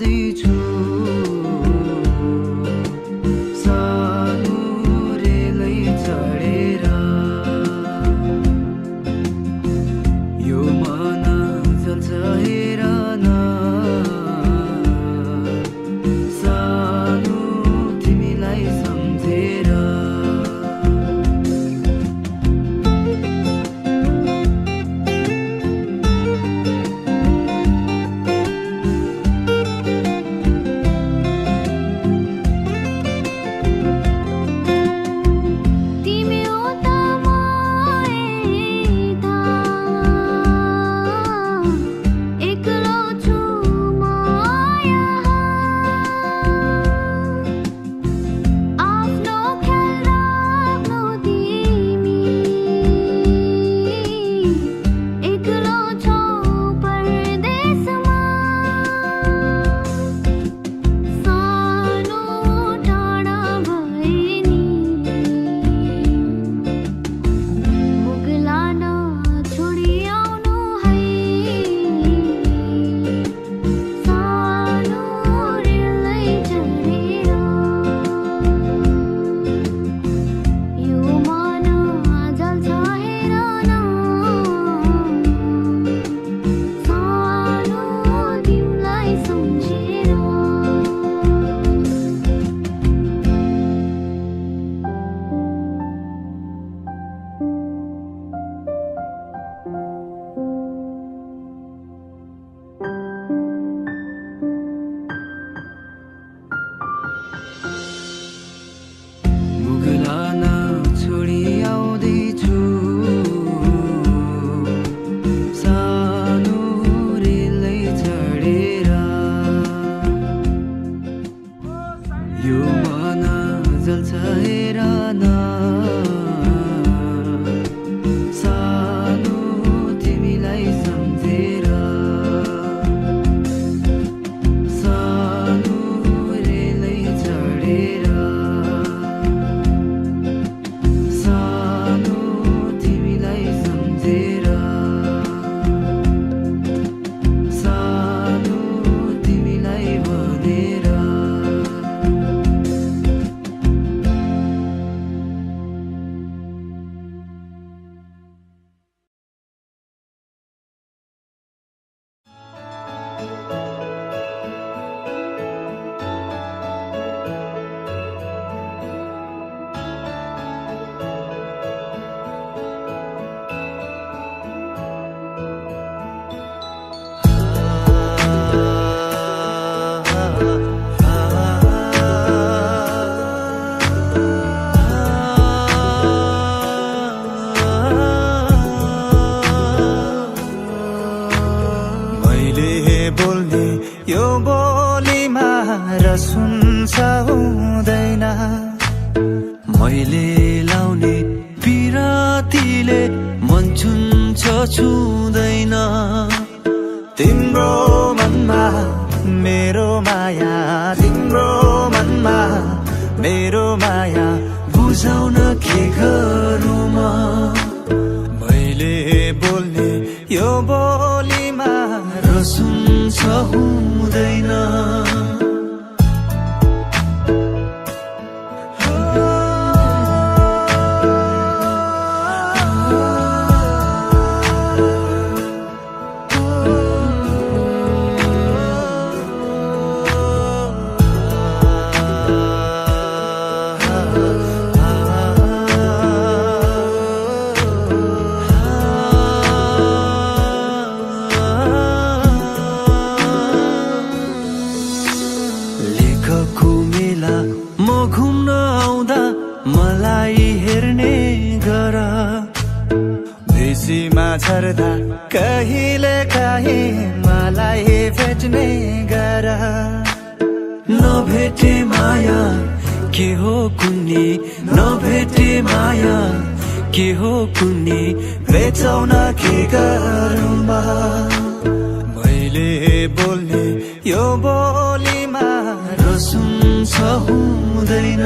आउँदैछु सानो रेलै चढेर यो मन जल्छ हेर न सानो तिमीलाई सम्झेर छोडी आउँदैछु सानो रेलै चढेर यो मन जल्छ हेर न सानो तिमीलाई सम्झेर सानो रेलै चढेर यो बोलीमा सुन्छ हुँदैन मैले लाउने पिरातीले मन छुन्छ छुँदैन तिम्रो मनमा मेरो माया तिम्रो मनमा मेरो माया बुझाउन के गरौँ म मैले बोल्ने यो बोलीमा सुन्छ हुँदैन मलाई हेर्ने गर बेसीमा झर्दा कहिले काहीँ मलाई भेट्ने गर नभेटे माया के हो कुन्नी नभेटे माया के हो कुन्नी बेचाउन के गरौँ मैले बोल्ने यो बोलीमा सुन्छ हुँदैन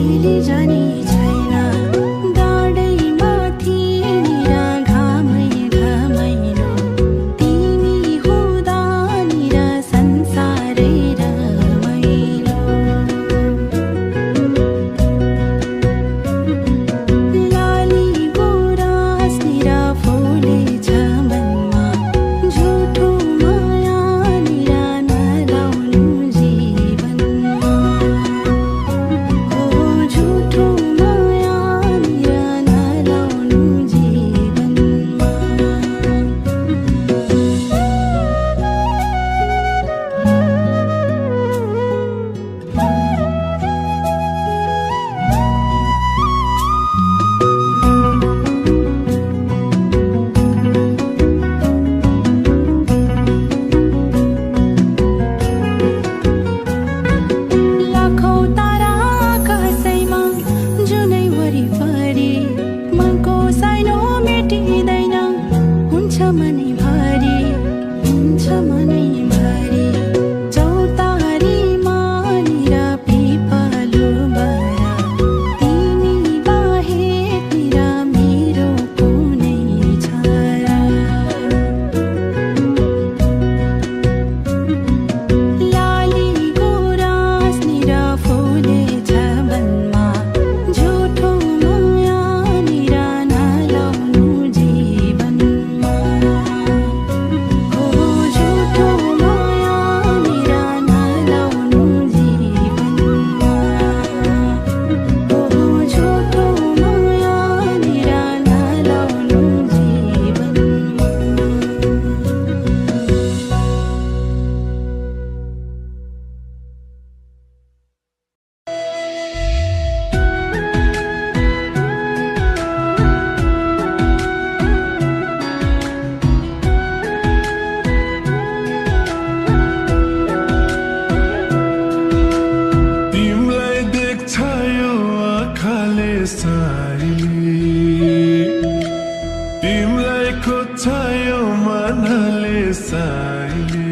कहिले जाने छैन डाँडै माथि निरा घामै घामैलो तिमी हुँदा निरा संसारै रमाइलो लाली गुराँस निरा फुलेछ मनमा झुठो माया निरा नलाउनु जीवनमा झुठो माया निरा नलाउनु जीवनमा लाखौं तारा आकाशैमा जुनै वरिपरि मनको साइनो मेटिँदैन हुन्छ मनैभरि चौतारीमा निरा पिपलो बरा तिमी बाहेक निरा मेरो कुनै छारा लाली गुराँस निरा फुलेछ मनमा झुठो माया निरा नलाउनु जीवनमा झुठो माया निरा नलाउनु जीवनमा झुठो माया निरा नलाउनु जीवनमा तिमलाई देख्छ यो आँखाले साइली तिमलाई खोज्छ यो मनले साइली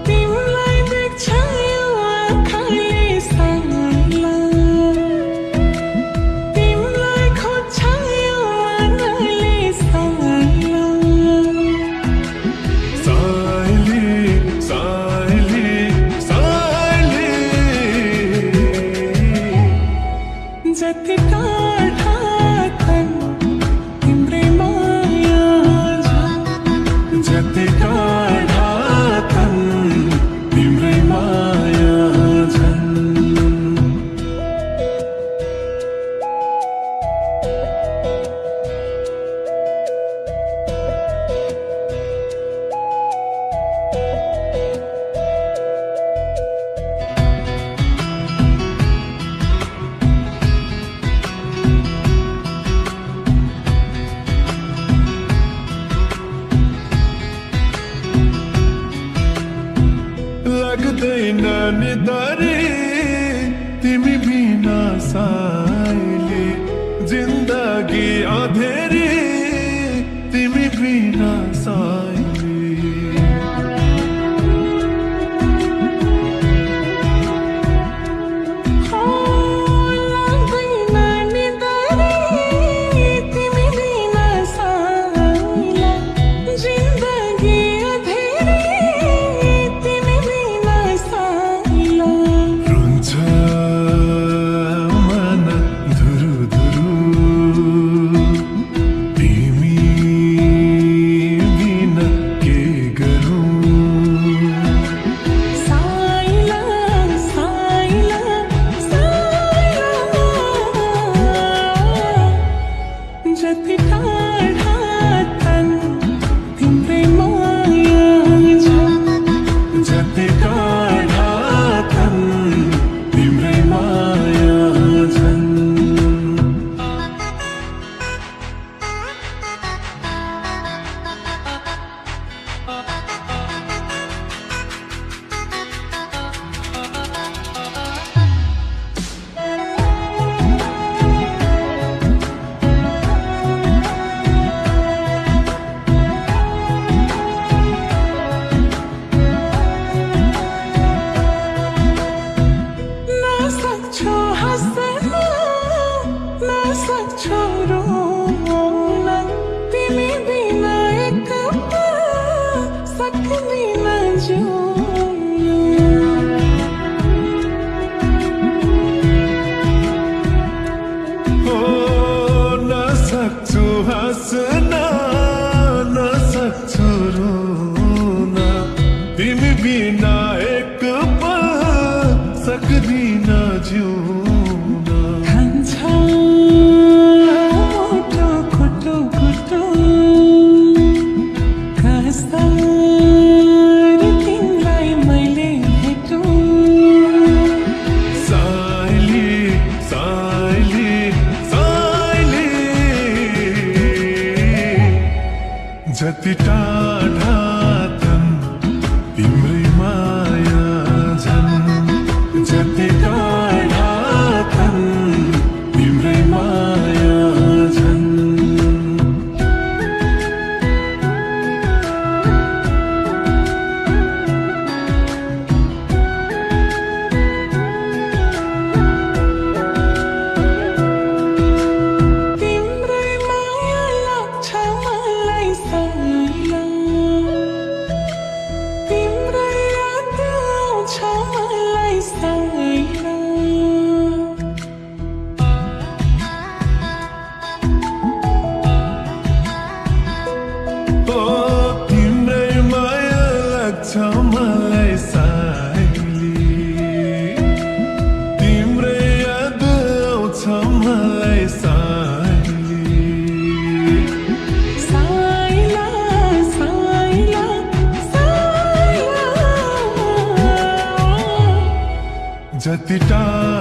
तिमलाई देख्छ यो आँखाले साइला तिमलाई खोज्छ यो मनले साइला साइली साइली साइली जति टाढा छन् तिम्रै माया झन् जति टाढा छन् तिम्रै माया झन् लाग्दैन निधारी तिमी बिना साइली जिन्दगी अँधेरी तिमी बिना साइली लाग्दैन निधारी तिमी बिना साइला जिन्दगी अँधेरी तिमी बिना साइला सक्दिन जिउन हो नसक्छु हाँस्न नसक्छु रुन तिमी बिना एक पल सक्दिन जिउन खान्छ मुटु कुटु कुटु कसरी तिमीलाई मैले भेटौँ साइली साइली साइली जति टाढा तन तिम्रै माया झन् जति टाढा तन तिम्रै माया झन् तिम्रै माया लाग्छ मलाई साइला तिम्रै याद आउँछ मलाई साइला ओ तिम्रै माया लाग्छ मलाई साइली तिम्रै याद आउँछ मलाई साइली साइला साइला साइला जति टाढा